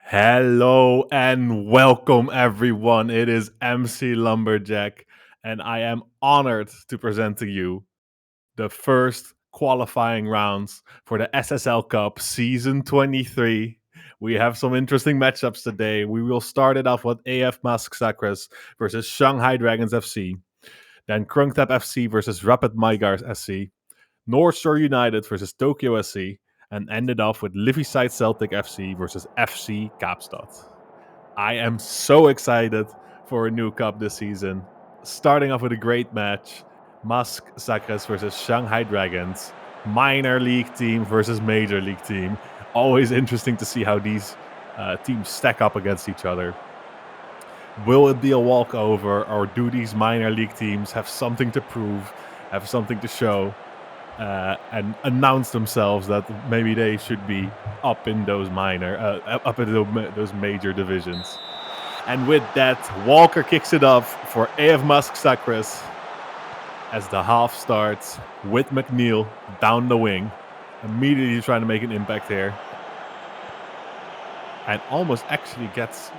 Hello and welcome, everyone. It is MC Lumberjack, and I am honored to present to you the first qualifying rounds for the SSL Cup Season 23. We have some interesting matchups today. We will start it off with AF Mask Sacres versus Shanghai Dragons FC, then Krungtap FC versus Rapid Mygars SC, North Shore United versus Tokyo SC, and ended off with Livyside Celtic FC versus FC Kaapstad. I am so excited for a new cup this season. Starting off with a great match, Mask Sacres versus Shanghai Dragons, minor league team versus major league team. Always interesting to see how these teams stack up against each other. Will it be a walkover, or do these minor league teams have something to prove, have something to show? And announce themselves that maybe they should be up in those those major divisions. And with that, Walker kicks it off for AF Musk Sacres as the half starts with McNeil down the wing, immediately trying to make an impact here, and almost actually gets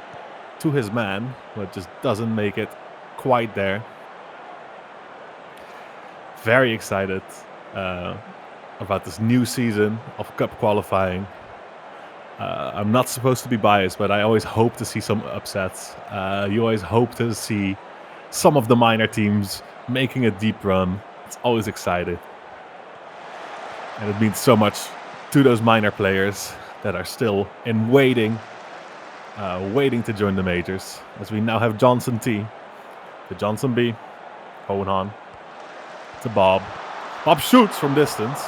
to his man, but just doesn't make it quite there. Very excited about this new season of cup qualifying. I'm not supposed to be biased, but I always hope to see some upsets. You always hope to see some of the minor teams making a deep run. It's always exciting. And it means so much to those minor players that are still in waiting to join the majors. As we now have Johnson T, to Johnson B, Hohenhan, to Bob. Bob shoots from distance,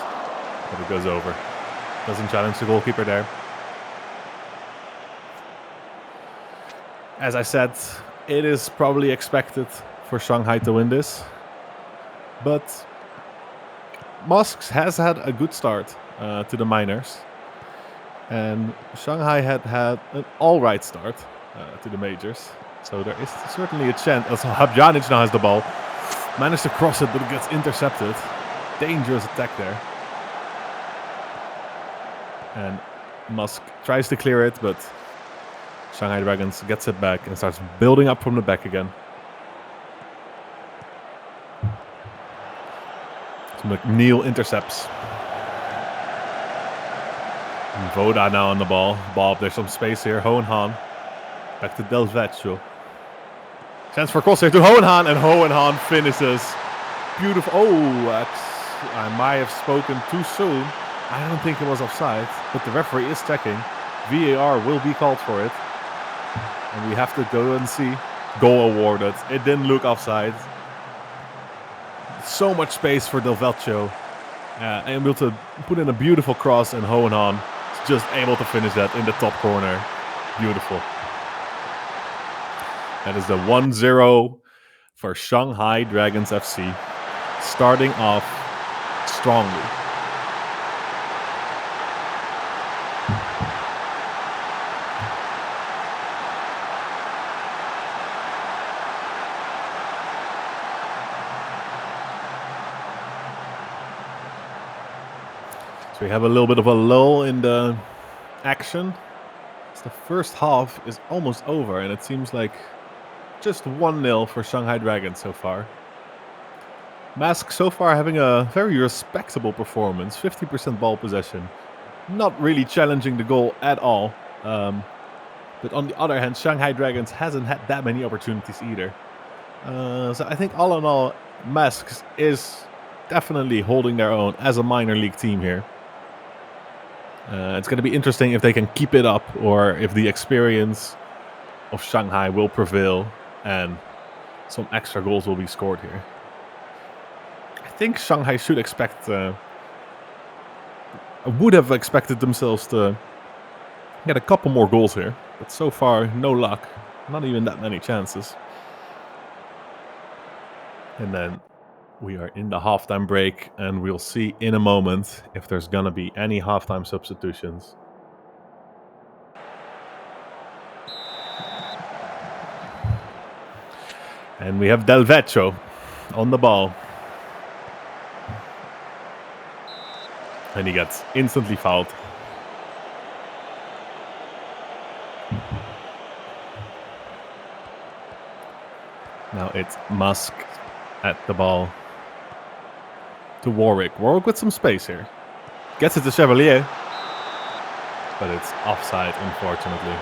but it goes over. Doesn't challenge the goalkeeper there. As I said, it is probably expected for Shanghai to win this. But Musks has had a good start to the minors. And Shanghai had an alright start to the majors. So there is certainly a chance. Habjanic now has the ball. Managed to cross it, but it gets intercepted. Dangerous attack there. And Musk tries to clear it, but Shanghai Dragons gets it back and starts building up from the back again. So McNeil intercepts. And Voda now on the ball. Bob, there's some space here. Hohenhan. Back to Del Vecchio. Chance for cross here to Hohenhan, and Hohenhan finishes. Beautiful. Oh, I might have spoken too soon. I don't think it was offside, but the referee is checking. VAR will be called for it. And we have to go and see. Goal awarded. It didn't look offside. So much space for Del Vecchio. Able to put in a beautiful cross, and Hohenhan is just able to finish that in the top corner. Beautiful. That is the 1-0 for Shanghai Dragons FC. Starting off strongly. So we have a little bit of a lull in the action. As the first half is almost over, and it seems like just 1-0 for Shanghai Dragons so far. Mask so far having a very respectable performance. 50% ball possession. Not really challenging the goal at all. But on the other hand, Shanghai Dragons hasn't had that many opportunities either. So I think all in all, Masks is definitely holding their own as a minor league team here. It's going to be interesting if they can keep it up, or if the experience of Shanghai will prevail and some extra goals will be scored here. I think Shanghai should expect... would have expected themselves to get a couple more goals here. But so far, no luck. Not even that many chances. And then we are in the halftime break, and we'll see in a moment if there's going to be any halftime substitutions. And we have Del Vecchio on the ball. And he gets instantly fouled. Now it's Musk at the ball to Warwick. Warwick with some space here. Gets it to Chevalier. But it's offside, unfortunately.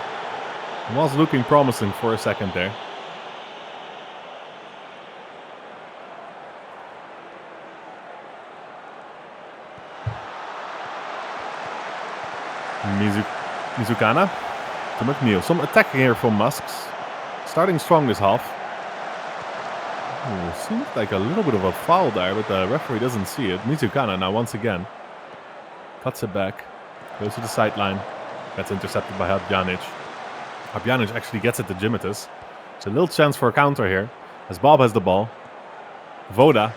Was looking promising for a second there. Mizukana to McNeil. Some attacking here from Musks. Starting strong this half. Ooh, seems like a little bit of a foul there, but the referee doesn't see it. Mizukana now once again. Cuts it back. Goes to the sideline. Gets intercepted by Habjanic. Habjanic actually gets it to Gimitas. It's a little chance for a counter here. As Bob has the ball. Voda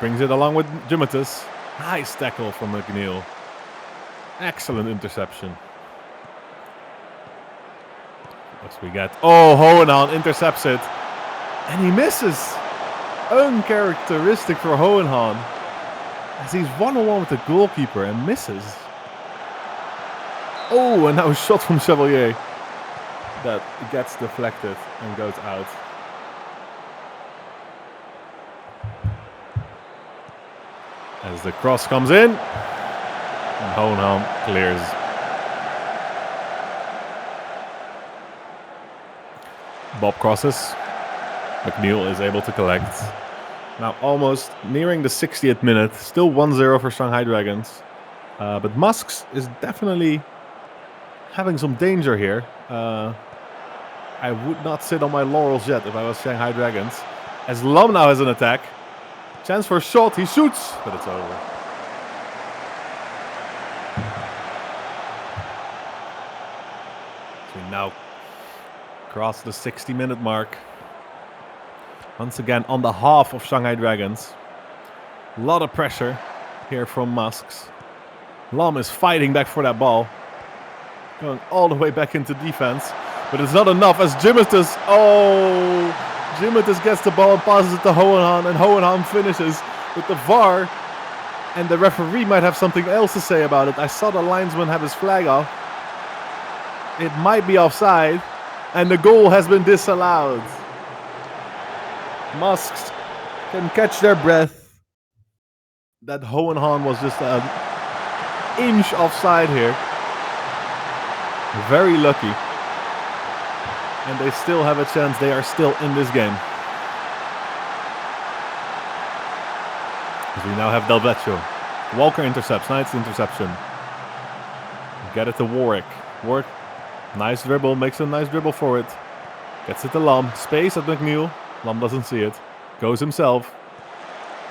brings it along with Gimitas. Nice tackle from McNeil. Excellent interception. What we get? Oh, Hohenhan intercepts it. And he misses. Uncharacteristic for Hohenhan. As he's 1-on-1 with the goalkeeper and misses. Oh, and now a shot from Chevalier. That gets deflected and goes out. As the cross comes in. And Hohenhan clears. Bob crosses. McNeil is able to collect. Now almost nearing the 60th minute. Still 1-0 for Shanghai Dragons. But Musks is definitely having some danger here. I would not sit on my laurels yet if I was Shanghai Dragons. As Lam now has an attack. Chance for a shot. He shoots. But it's over. So we now cross the 60-minute mark. Once again on the half of Shanghai Dragons. A lot of pressure here from Musks. Lam is fighting back for that ball. Going all the way back into defense. But it's not enough as Gimitas. Oh! Gimitas gets the ball and passes it to Hohenhan. And Hohenhan finishes with the VAR. And the referee might have something else to say about it. I saw the linesman have his flag off. It might be offside. And the goal has been disallowed. Musks can catch their breath. That Hohenhan was just an inch offside here. Very lucky. And they still have a chance. They are still in this game. As we now have Del Vecchio. Walker intercepts. Nice interception. Get it to Warwick. Warwick. Nice dribble. Makes a nice dribble for it. Gets it to Lam. Space at McNeil. Lam doesn't see it. Goes himself.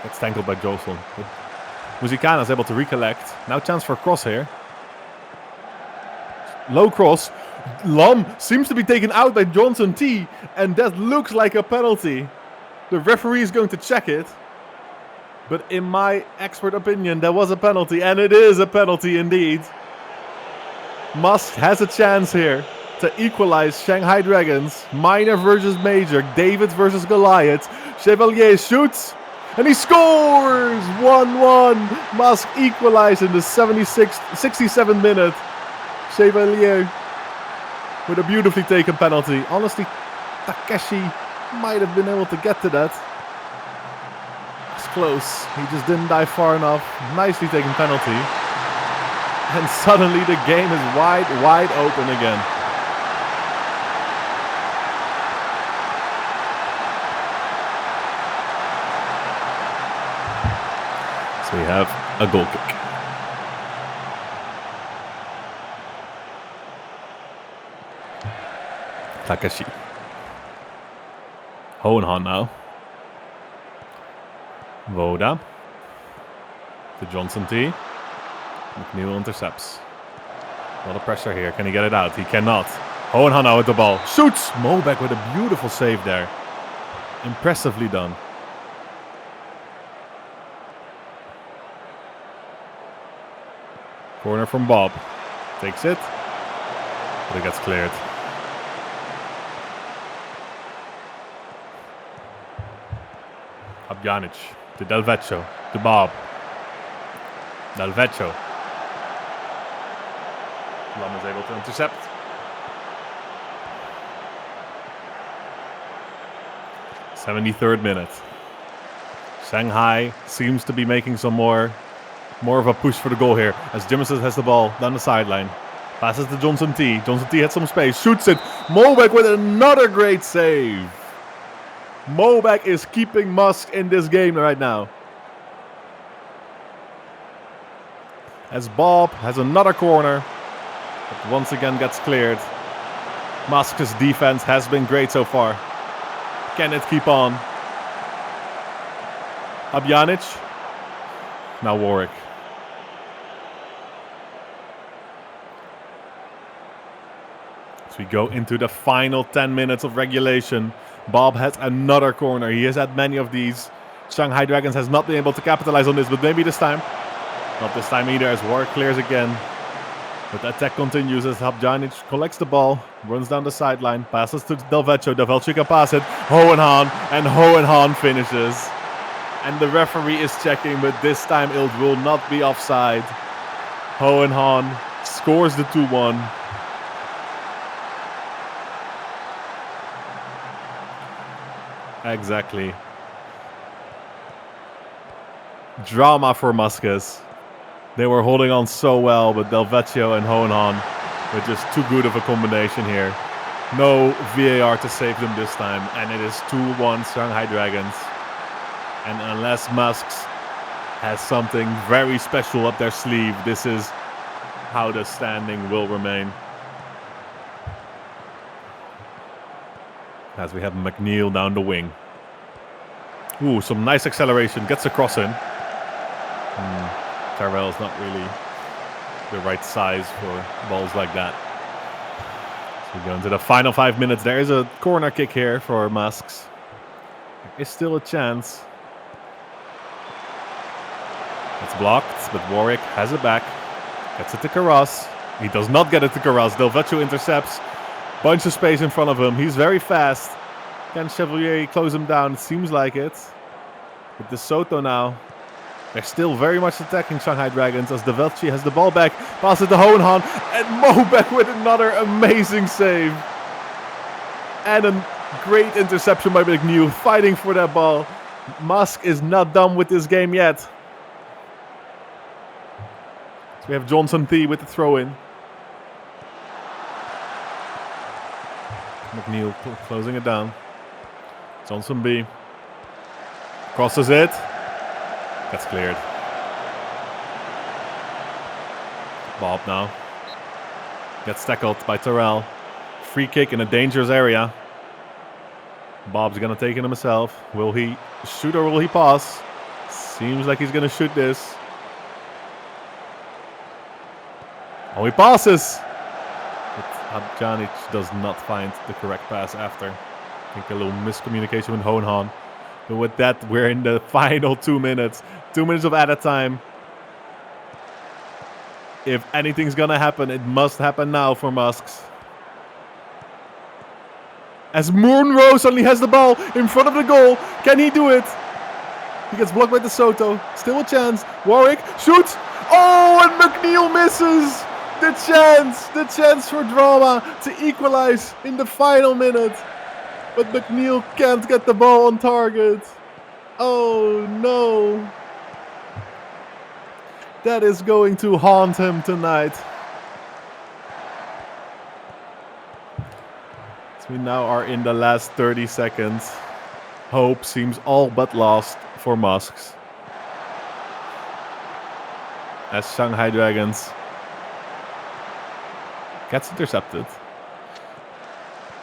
Gets tangled by Jolson. Muzikana is able to recollect. Now chance for a cross here. Low cross. Lam seems to be taken out by Johnson T. And that looks like a penalty. The referee is going to check it. But in my expert opinion, there was a penalty. And it is a penalty indeed. Musk has a chance here to equalize Shanghai Dragons. Minor versus major. David versus Goliath. Chevalier shoots. And he scores! 1-1. Musk equalized in the 67th minute. Chevalier with a beautifully taken penalty. Honestly, Takeshi might have been able to get to that. It's close. He just didn't dive far enough. Nicely taken penalty. And suddenly the game is wide open again. So we have a goal kick. Takeshi. Hohenhan now. Voda. To Johnson T. McNeil intercepts. A lot of pressure here. Can he get it out? He cannot. Hohenhan now with the ball. Shoots! Mobeck with a beautiful save there. Impressively done. Corner from Bob. Takes it. But it gets cleared. Habjanic to Del Vecchio. To Bob. Del Vecchio. Lam is able to intercept. 73rd minute. Shanghai seems to be making some more of a push for the goal here as Jimison has the ball down the sideline. Passes to Johnson T. Johnson T had some space, shoots it. Mobeck with another great save. Mobeck is keeping Musk in this game right now. As Bob has another corner, but once again gets cleared. Musk's defense has been great so far. Can it keep on? Abjanic. Now Warwick. As we go into the final 10 minutes of regulation, Bob has another corner. He has had many of these. Shanghai Dragons has not been able to capitalize on this, but maybe this time. Not this time either, as Warwick clears again. But the attack continues as Abjanic collects the ball, runs down the sideline, passes to Del Vecchio. Del Vecchio can pass it. Hohenhan, and Hohenhan finishes. And the referee is checking, but this time it will not be offside. Hohenhan scores the 2-1. Exactly. Drama for Muscus. They were holding on so well, but Del Vecchio and Hohenhan were just too good of a combination here. No VAR to save them this time, and it is 2-1 Shanghai Dragons. And unless Musks has something very special up their sleeve, this is how the standing will remain. As we have McNeil down the wing. Ooh, some nice acceleration. Gets a cross in. Tyrell's not really the right size for balls like that. So we go into the final 5 minutes. There is a corner kick here for Musks. There is still a chance. It's blocked, but Warwick has it back. Gets it to Carras. He does not get it to Carras. Del Vecchio intercepts. Bunch of space in front of him. He's very fast. Can Chevalier close him down? It seems like it. With De Soto now. They're still very much attacking Shanghai Dragons as De Vecchio has the ball back. Passes it to Hohenhan. And Mobeck with another amazing save. And a great interception by McNeil. Fighting for that ball. Musk is not done with this game yet. So we have Johnson T with the throw in. McNeil closing it down. Johnson B. Crosses it. Gets cleared. Bob now. Gets tackled by Terrell. Free kick in a dangerous area. Bob's going to take it himself. Will he shoot or will he pass? Seems like he's going to shoot this. Oh, he passes! But Abjanic does not find the correct pass after. I think a little miscommunication with Hohenhan. But with that, we're in the final 2 minutes. 2 minutes of added time. If anything's gonna happen, it must happen now for Musks. As Munro suddenly has the ball in front of the goal. Can he do it? He gets blocked by De Soto. Still a chance. Warwick shoots. Oh, and McNeil misses. The chance for drama to equalize in the final minute. But McNeil can't get the ball on target. Oh no. That is going to haunt him tonight. So we now are in the last 30 seconds. Hope seems all but lost for Musks. As Shanghai Dragons gets intercepted.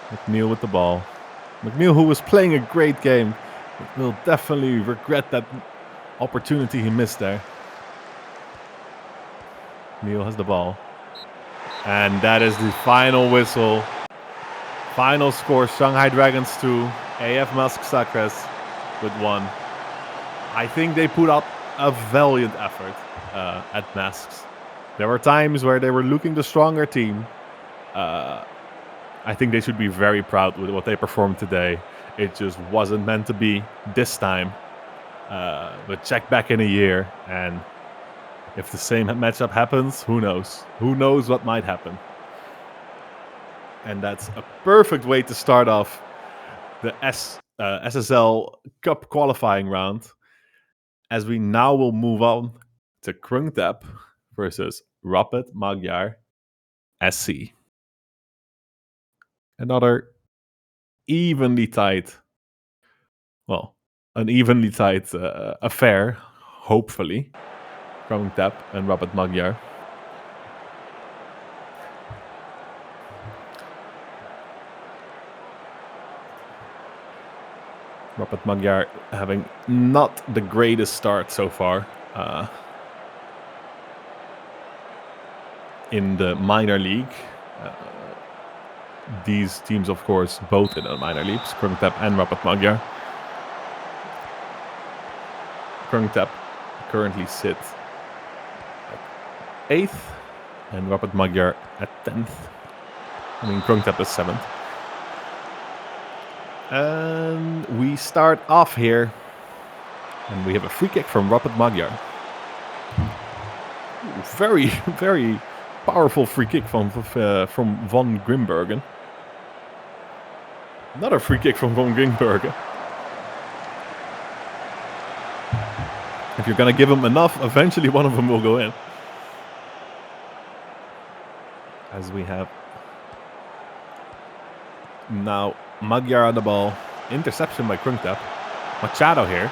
McNeil with the ball. McNeil, who was playing a great game, will definitely regret that opportunity he missed there. McNeil has the ball. And that is the final whistle. Final score, Shanghai Dragons 2, AF Musk Sacres with 1. I think they put up a valiant effort at Masks. There were times where they were looking the stronger team. I think they should be very proud with what they performed today. It just wasn't meant to be this time. But check back in a year, and if the same matchup happens, who knows? Who knows what might happen? And that's a perfect way to start off the SSL Cup qualifying round, as we now will move on to Krungtep versus Rapid Magyar SC. Another evenly tight, an evenly tight affair, hopefully. Krungtep and Rapid Magyar. Rapid Magyar having not the greatest start so far in the minor league. These teams, of course, both in the minor leagues, Krungtep and Rapid Magyar. Krungtep currently sit at 8th and Rapid Magyar at 10th. I mean, Krungtep is 7th. And we start off here, and we have a free kick from Rapid Magyar. Very, very powerful free kick from Van Grimbergen. Another free kick from Van Grimbergen. If you're going to give them enough, eventually one of them will go in. As we have now Magyar on the ball. Interception by Krungtep. Machado here.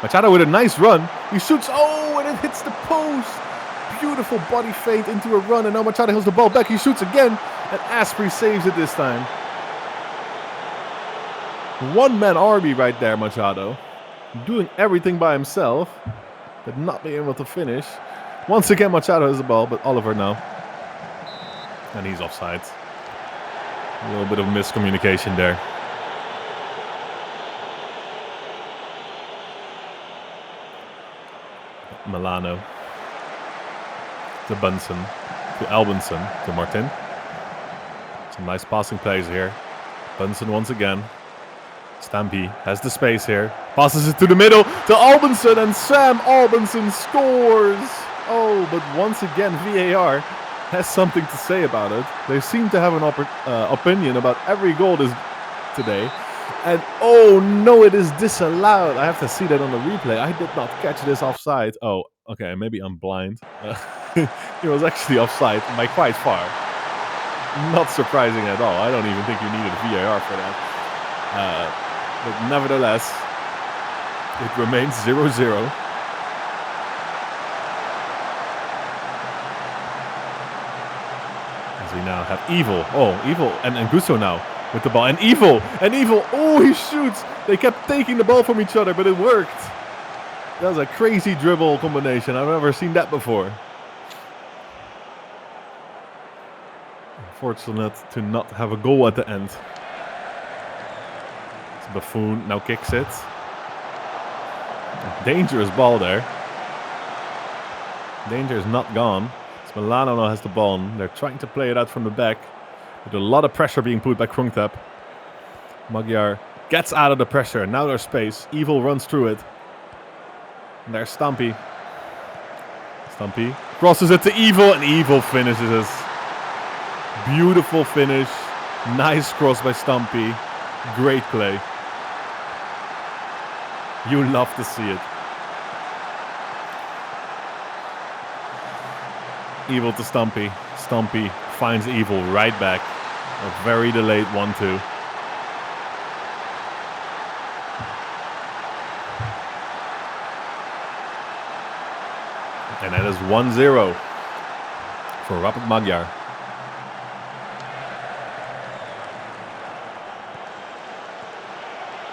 Machado with a nice run. He shoots. Oh, and it hits the post. Beautiful body feint into a run. And now Machado holds the ball back. He shoots again. And Asprey saves it this time. One-man army right there, Machado. Doing everything by himself. But not being able to finish. Once again, Machado has the ball. But Oliver now. And he's offside. A little bit of miscommunication there. Milano to Bunsen, to Albinson, to Martin. Some nice passing plays here. Bunsen once again. Stampy has the space here. Passes it to the middle to Albinson, and Sam Albinson scores. Oh, but once again VAR has something to say about it. They seem to have an opinion about every goal today. And oh no, it is disallowed. I have to see that on the replay. I did not catch this offside. Oh, okay, maybe I'm blind. It was actually offside by quite far. Not surprising at all. I don't even think you needed VAR for that. But nevertheless, it remains 0-0. We now have Evil. Oh, Evil and Gusto now with the ball. And Evil! Oh, he shoots! They kept taking the ball from each other, but it worked. That was a crazy dribble combination. I've never seen that before. Unfortunate to not have a goal at the end. Buffon now kicks it. A dangerous ball there. Danger is not gone. Milano now has the ball. They're trying to play it out from the back. With a lot of pressure being put by Krungtep. Magyar gets out of the pressure. Now there's space. Evil runs through it. And there's Stampy. Stampy crosses it to Evil, and Evil finishes. Beautiful finish. Nice cross by Stampy. Great play. You love to see it. Evil to Stampy. Stampy finds Evil right back. A very delayed 1-2. And that is 1-0 for Rapid Magyar.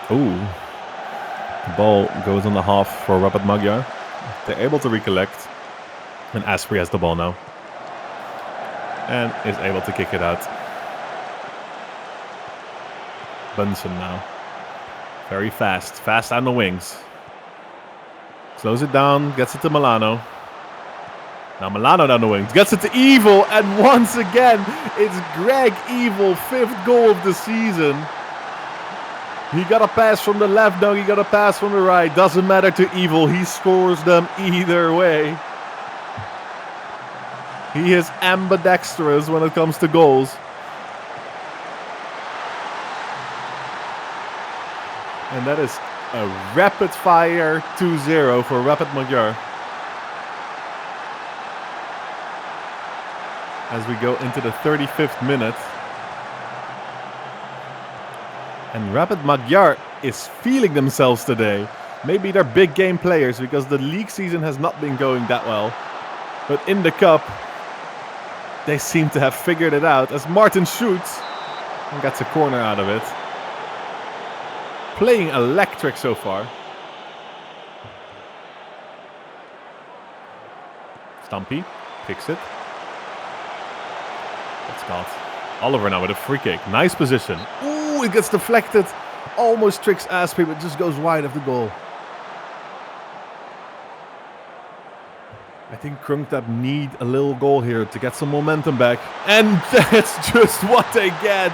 Ooh. The ball goes on the half for Rapid Magyar. They're able to recollect. And Asprey has the ball now. And is able to kick it out. Bunsen now. Very fast. Fast on the wings. Slows it down. Gets it to Milano. Now Milano down the wings. Gets it to Evil. And once again, it's Greg Evil. 5th goal of the season. He got a pass from the left. Now he got a pass from the right. Doesn't matter to Evil. He scores them either way. He is ambidextrous when it comes to goals. And that is a rapid fire 2-0 for Rapid Magyar. As we go into the 35th minute. And Rapid Magyar is feeling themselves today. Maybe they're big game players because the league season has not been going that well. But in the cup, they seem to have figured it out as Martin shoots and gets a corner out of it. Playing electric so far. Stumpy kicks it. It's got Oliver now with a free kick. Nice position. Ooh, it gets deflected. Almost tricks Asprey, but just goes wide of the goal. I think Krungtab need a little goal here to get some momentum back. And that's just what they get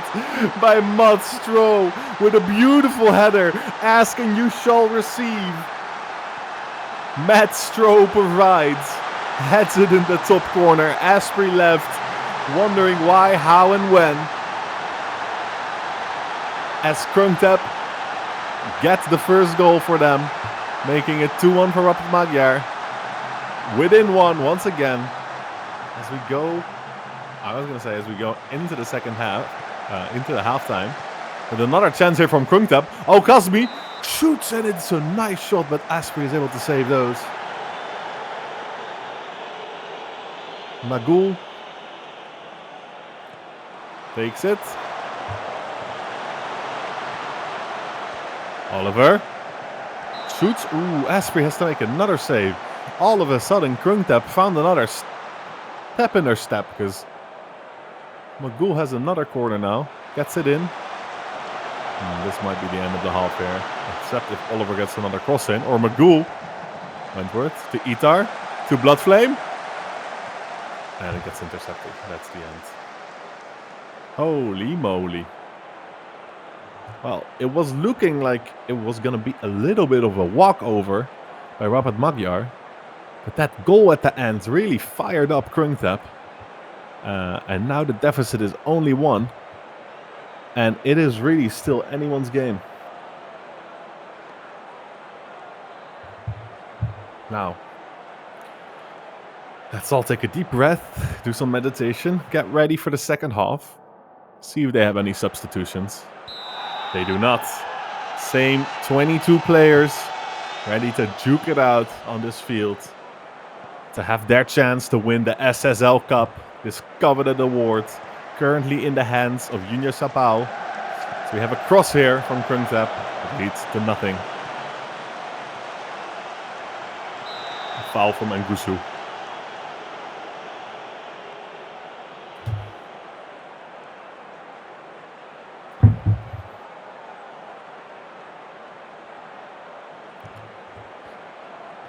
by Mats Stroh with a beautiful header asking you shall receive. Mats Stroh provides. Heads it in the top corner. Asprey left, wondering why, how and when. As Krungtab gets the first goal for them, making it 2-1 for Rapid Magyar. Within one once again. As we go, as we go into the second half, into the halftime, with another chance here from Krungtab. Oh, Kasby shoots and it's a nice shot, but Asprey is able to save those. Magul takes it. Oliver shoots. Ooh, Asprey has to make another save. All of a sudden, Krungtab found another step in their step because Magul has another corner now. Gets it in. This might be the end of the half here. Except if Oliver gets another cross in. Or Magul. Wentworth to Itar. To Bloodflame. And it gets intercepted. That's the end. Holy moly. Well, it was looking like it was going to be a little bit of a walkover by Rapid Magyar. But that goal at the end really fired up Krungtab. And now the deficit is only 1. And it is really still anyone's game. Now, let's all take a deep breath, do some meditation, get ready for the second half. See if they have any substitutions. They do not. Same 22 players ready to juke it out on this field. To have their chance to win the SSL Cup, this coveted award, currently in the hands of Junior Sapau. So we have a cross here from Krungtab. It leads to nothing. A foul from Ngusu.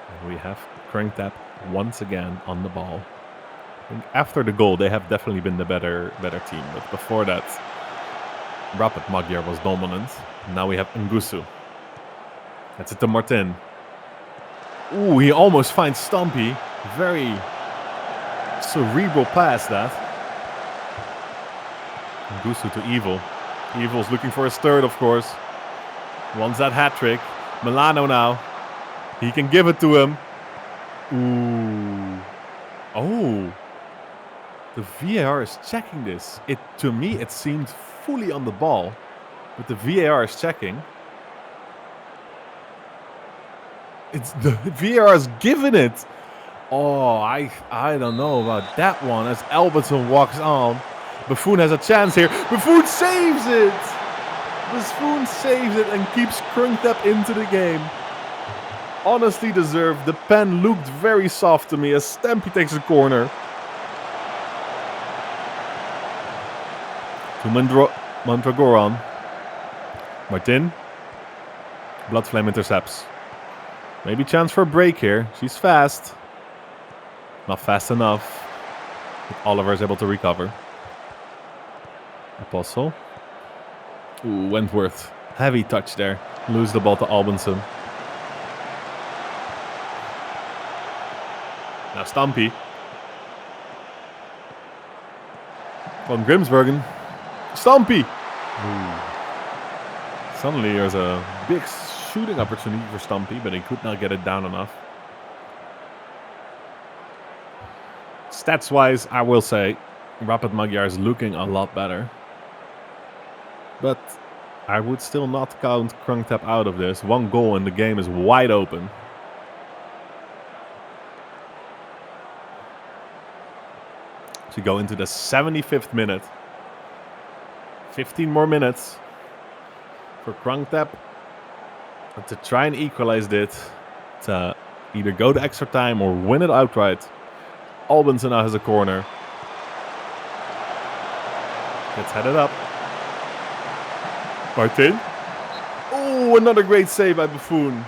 And we have Krungtab once again on the ball. I think after the goal, they have definitely been the better team. But before that, Rapid Magyar was dominant. Now we have Ngusu. That's it to Martin. Ooh, he almost finds Stumpy. Very cerebral pass, that. Ngusu to Evil. Evil's looking for his third, of course. Wants that hat-trick. Milano now. He can give it to him. Ooh. Oh. The VAR is checking this. To me, it seemed fully on the ball. But the VAR is checking. The VAR is giving it. Oh, I don't know about that one. As Albertson walks on. Buffoon has a chance here. Buffoon saves it. Buffoon saves it and keeps Krungtab into the game. Honestly deserved. The pen looked very soft to me as Stampy takes a corner. To Mandragoran. Martin. Bloodflame intercepts. Maybe chance for a break here. She's fast. Not fast enough. But Oliver is able to recover. Apostle. Ooh, Wentworth. Heavy touch there. Lose the ball to Albinson. Now Stampy. Van Grimsbergen. Stampy. Ooh. Suddenly there's a big shooting opportunity for Stumpy, but he could not get it down enough. Stats-wise, I will say, Rapid Magyar is looking a lot better. But I would still not count Krungtap out of this. 1 goal and the game is wide open. So go into the 75th minute. 15 more minutes for Krungtap to try and equalize it, to either go to extra time or win it outright. Albinson now has a corner. Let's head it up. Martin. Oh, another great save by Buffon.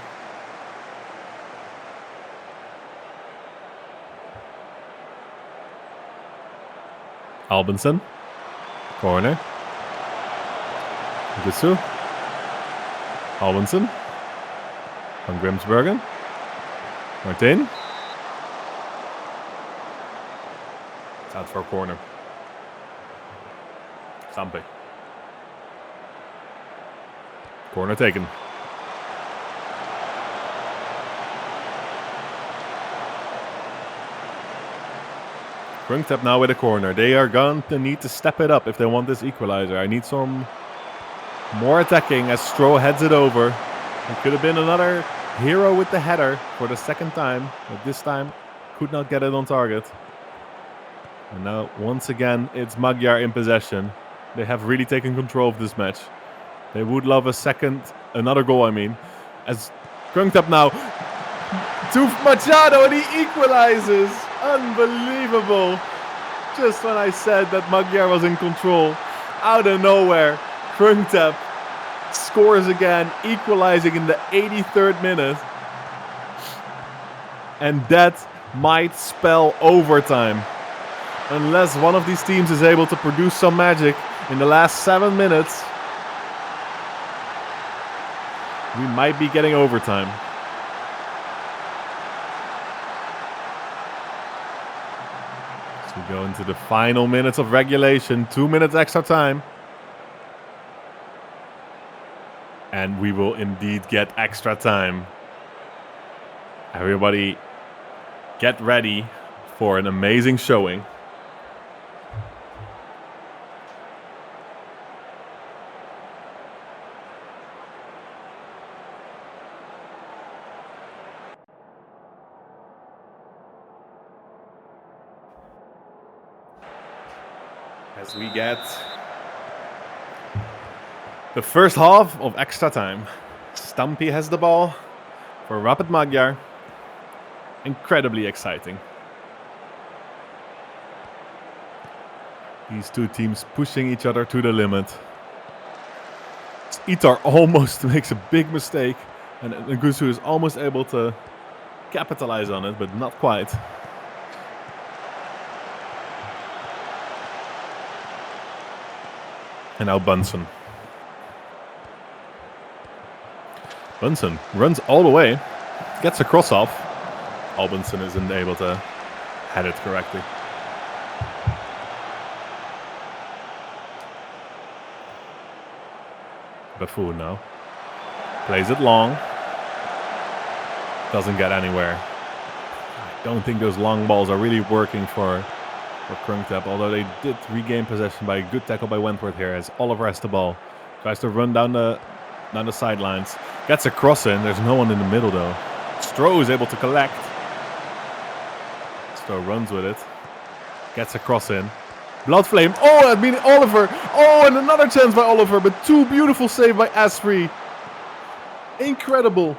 Albinson. Corner. Gusu. Albinson. Van Grimsbergen. Martin. It's out for a corner. Stumpy. Corner taken. Krungtap now with a corner. They are going to need to step it up if they want this equalizer. I need some more attacking as Stroh heads it over. It could have been another hero with the header for the second time, but this time could not get it on target. And now, once again, it's Magyar in possession. They have really taken control of this match. They would love another goal, I mean. As Krungtap now to Machado and he equalizes. Unbelievable. Just when I said that Magyar was in control, out of nowhere, Krungtap scores again, equalizing in the 83rd minute. And that might spell overtime. Unless one of these teams is able to produce some magic in the last 7 minutes, we might be getting overtime. So we go into the final minutes of regulation, 2 minutes extra time. And we will indeed get extra time. Everybody get ready for an amazing showing. As we get the first half of extra time. Stumpy has the ball for Rapid Magyar. Incredibly exciting. These two teams pushing each other to the limit. Itar almost makes a big mistake, and Ngusu is almost able to capitalize on it, but not quite. And now Bunsen. Bunsen runs all the way, gets a cross off. Albinson isn't able to head it correctly. Buffon now plays it long. Doesn't get anywhere. I don't think those long balls are really working for Krungtap, although they did regain possession by a good tackle by Wentworth here as Oliver has the ball. Tries to run down the sidelines. Gets a cross in. There's no one in the middle though. Stroh is able to collect. Stroh runs with it. Gets a cross in. Blood flame. Oh, I mean Oliver. Oh, and another chance by Oliver, but two beautiful saves by Asprey. Incredible.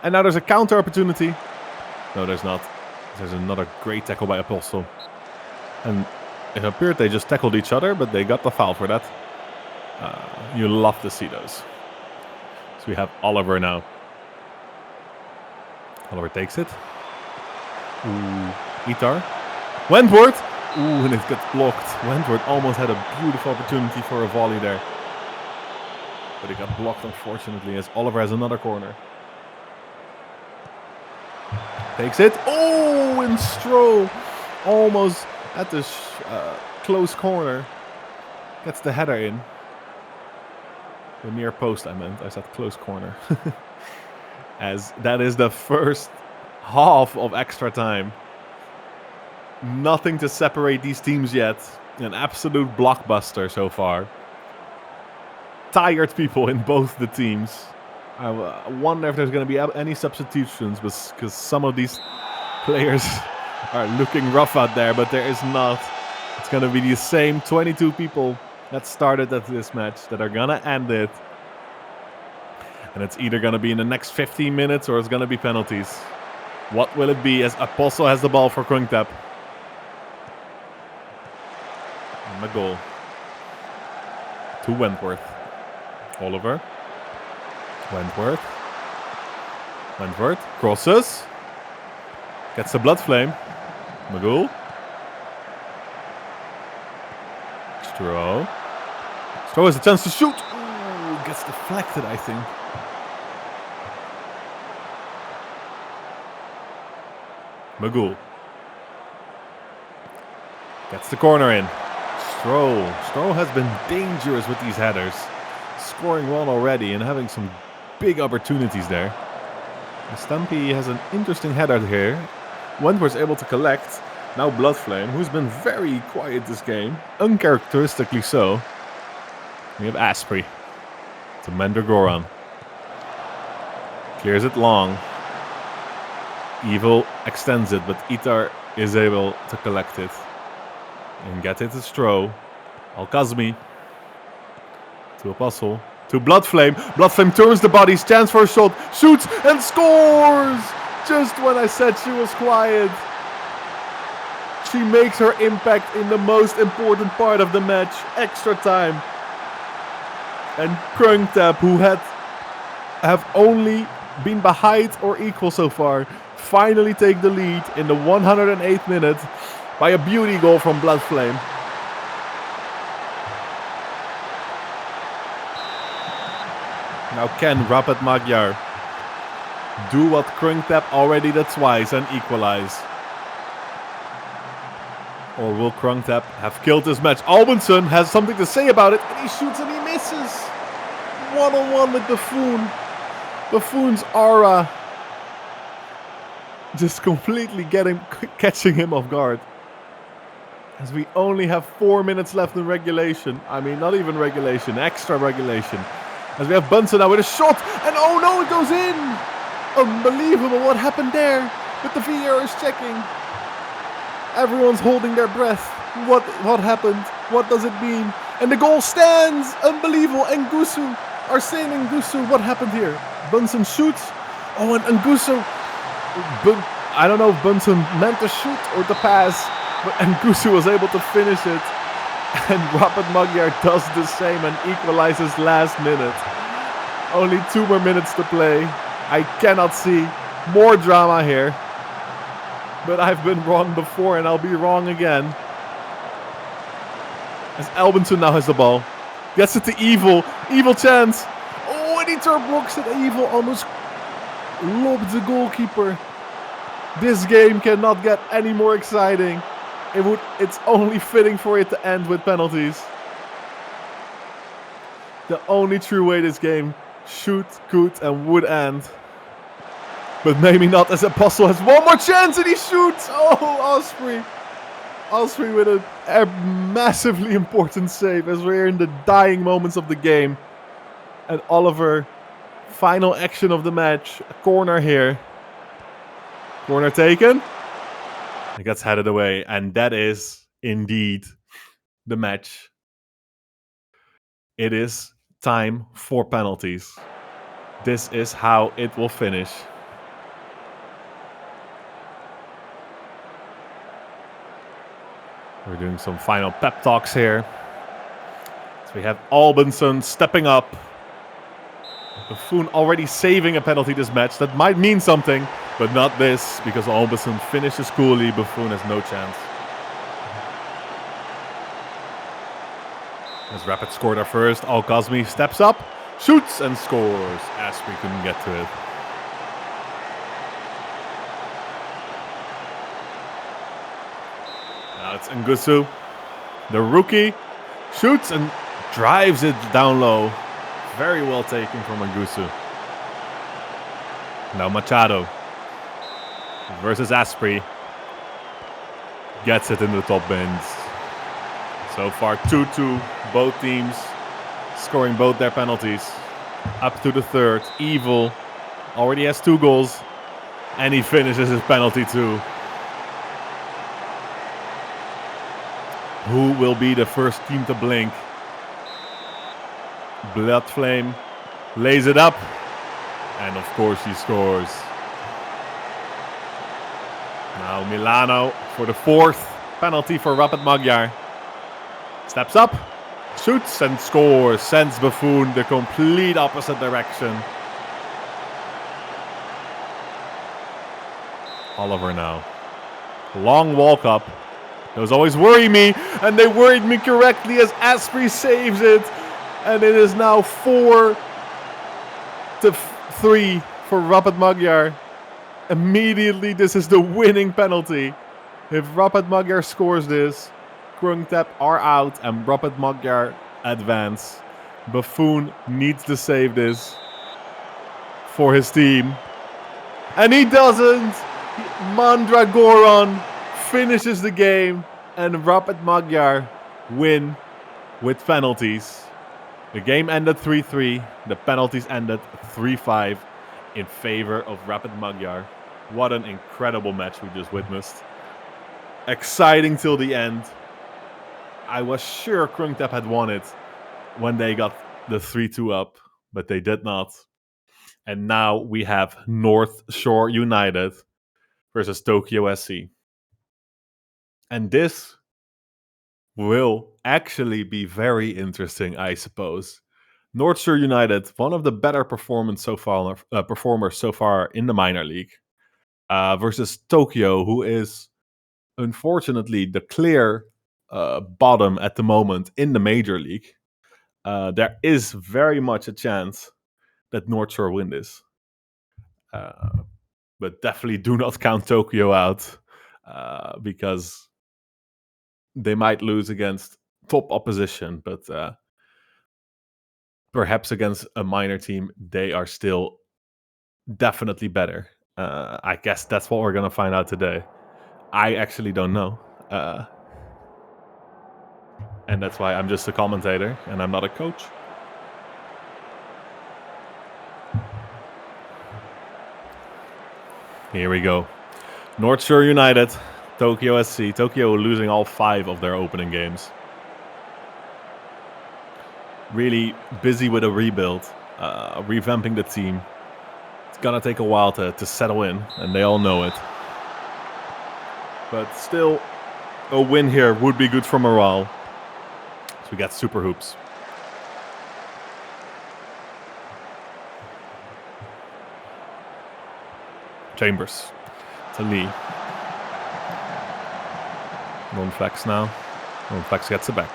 And now there's a counter opportunity. No, there's not. There's another great tackle by Apostle. And it appeared they just tackled each other, but they got the foul for that. You love to see those. So we have Oliver now. Oliver takes it. Ooh, Itar. Wentworth. Ooh, and it gets blocked. Wentworth almost had a beautiful opportunity for a volley there. But it got blocked, unfortunately, as Oliver has another corner. Takes it. Oh, and Stroh almost at the close corner. Gets the header in. The near post, I meant. I said close corner. As that is the first half of extra time. Nothing to separate these teams yet. An absolute blockbuster so far. Tired people in both the teams. I wonder if there's going to be any substitutions, because some of these players are looking rough out there, but there is not. It's going to be the same 22 people that started at this match that are going to end it. And it's either going to be in the next 15 minutes or it's going to be penalties. What will it be as Apostle has the ball for Krungtap? And the goal. To Wentworth. Oliver. Wentworth. Wentworth. Crosses. Gets the blood flame. Magul. Stroh. Stroh has a chance to shoot. Ooh, gets deflected, I think. Magul. Gets the corner in. Stroh. Stroh has been dangerous with these headers. Scoring one already and having some big opportunities there. Stampy has an interesting header here. Wentworth's able to collect. Now Bloodflame, who's been very quiet this game. Uncharacteristically so. We have Asprey. To Mendergoran. Clears it long. Evil extends it, but Itar is able to collect it. And get it to Stroh. Al-Kazmi. To Apostle. To Bloodflame. Bloodflame turns the bodies. Chance for a shot. Shoots and scores! Just when I said she was quiet. She makes her impact in the most important part of the match. Extra time. And Krungtap, who have only been behind or equal so far, finally take the lead in the 108th minute by a beauty goal from Bloodflame. Now can Rapid Magyar do what Krungtap already did twice and equalize? Or will Krungtap have killed this match? Albinson has something to say about it, and he shoots and he misses. One-on-one with Buffoon. Buffoon's aura just completely catching him off guard. As we only have 4 minutes left in regulation. I mean, not even regulation, extra regulation. As we have Bunsen now with a shot, and oh no, it goes in! Unbelievable what happened there, but the VAR is checking. Everyone's holding their breath. What happened? What does it mean? And the goal stands! Unbelievable! Ngusu, Arsene Ngusu, what happened here? Bunsen shoots. Oh, and Ngusu, I don't know if Bunsen meant to shoot or to pass, but Ngusu was able to finish it. And Rapid Magyar does the same and equalizes last minute. Only 2 more minutes to play. I cannot see more drama here. But I've been wrong before and I'll be wrong again. As Albinson now has the ball. Gets it to Evil. Evil chance. Oh, and he turn blocks it. Evil almost lobbed the goalkeeper. This game cannot get any more exciting. It's only fitting for it to end with penalties. The only true way this game could and would end. But maybe not, as Apostle has one more chance and he shoots! Oh, Osprey! Osprey with a massively important save as we're in the dying moments of the game. And Oliver, final action of the match. A corner here. Corner taken. It gets headed away, and that is indeed the match. It is time for penalties. This is how it will finish. We're doing some final pep talks here. So we have Albinson stepping up. Buffoon already saving a penalty this match. That might mean something, but not this, because Albinson finishes coolly. Buffoon has no chance. As Rapid scored our first, Al-Kazmi steps up, shoots and scores. Asprey couldn't get to it. Now it's Ngusu, the rookie, shoots and drives it down low. Very well taken from Angusu. Now Machado versus Asprey. Gets it in the top bins. So far 2-2. Both teams scoring both their penalties. Up to the third. Evil already has 2 goals. And he finishes his penalty too. Who will be the first team to blink? Bloodflame lays it up. And of course he scores. Now Milano for the 4th penalty for Rapid Magyar. Steps up, shoots and scores. Sends Buffoon the complete opposite direction. Oliver now. Long walk up. Those always worry me, and they worried me correctly as Asprey saves it. And it is now 4-3 for Rapid Magyar. Immediately, this is the winning penalty. If Rapid Magyar scores this, Krungtep are out and Rapid Magyar advance. Buffoon needs to save this for his team. And he doesn't. Mandragoran finishes the game and Rapid Magyar win with penalties. The game ended 3-3. The penalties ended 3-5 in favor of Rapid Magyar. What an incredible match we just witnessed. Exciting till the end. I was sure Krungtep had won it when they got the 3-2 up, but they did not. And now we have North Shore United versus Tokyo SC. And this will actually be very interesting, I suppose. North Shore United, one of the better performers so far in the minor league, versus Tokyo, who is unfortunately the clear bottom at the moment in the major league. There is very much a chance that North Shore win this. But definitely do not count Tokyo out because they might lose against top opposition, but perhaps against a minor team, they are still definitely better. I guess that's what we're going to find out today. I actually don't know. And that's why I'm just a commentator and I'm not a coach. Here we go. North Shore United, Tokyo SC. Tokyo losing all 5 of their opening games. Really busy with a rebuild, revamping the team. It's gonna take a while to settle in, and they all know it. But still, a win here would be good for morale. So we got Super Hoops. Chambers to Lee. Non-flex now. Non-flex gets it back.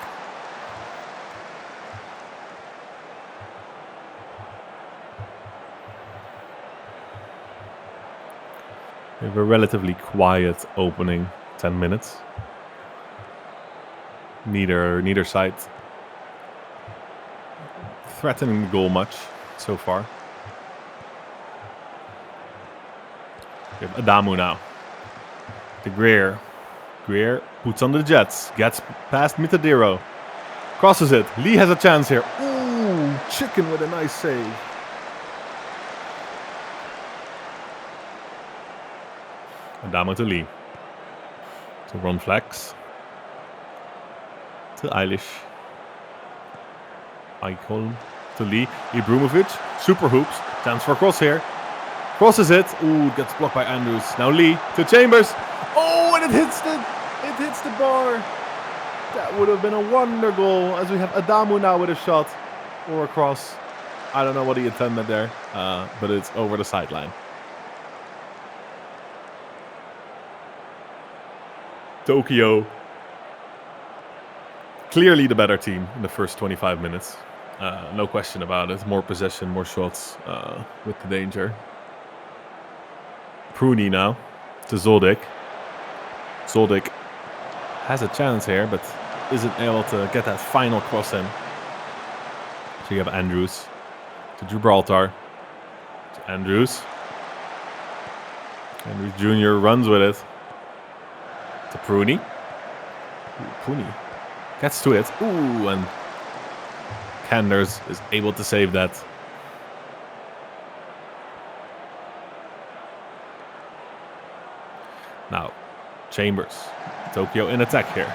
We have a relatively quiet opening 10 minutes. Neither side threatening the goal much so far. We have Adamu now. To Greer. Greer puts on the Jets. Gets past Mitadero. Crosses it. Lee has a chance here. Ooh, Chicken with a nice save. Adamu to Lee. To Ron Flex. To Eilish. Eichholm to Lee. Ibrumovic. Super hoops. Chance for a cross here. Crosses it. Ooh, gets blocked by Andrews. Now Lee to Chambers. Oh, and it hits the bar. That would have been a wonder goal, as we have Adamu now with a shot or a cross. I don't know what he intended there, but it's over the sideline. Tokyo, clearly the better team in the first 25 minutes. No question about it. More possession, more shots with the danger. Pruny now to Zoldyk. Zoldyk has a chance here, but isn't able to get that final cross in. So you have Andrews. To Gibraltar. To Andrews. Andrews Jr. runs with it. To Pruney. Pruney gets to it. Ooh, and Canders is able to save that. Now, Chambers. Tokyo in attack here.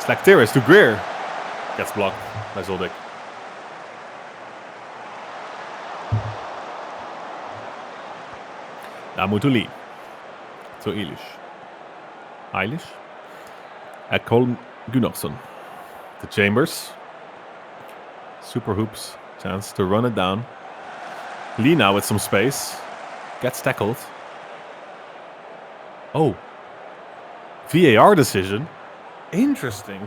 Slakteris to Greer. Gets blocked by Zoldyck. Now Mutuli. To Eilish. Eilish. Ekholm Gunnarsson. To Chambers. Super hoops. Chance to run it down. Lee now with some space. Gets tackled. Oh. VAR decision. Interesting.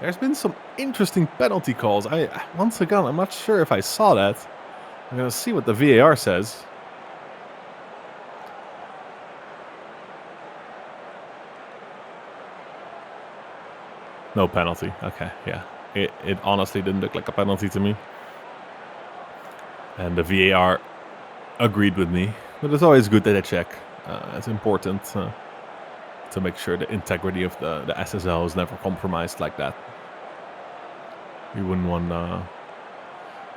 There's been some interesting penalty calls. Once again, I'm not sure if I saw that. I'm going to see what the VAR says. No penalty. Okay, yeah. It honestly didn't look like a penalty to me. And the VAR agreed with me. But it's always good that they check. It's important to make sure the integrity of the SSL is never compromised like that. We wouldn't want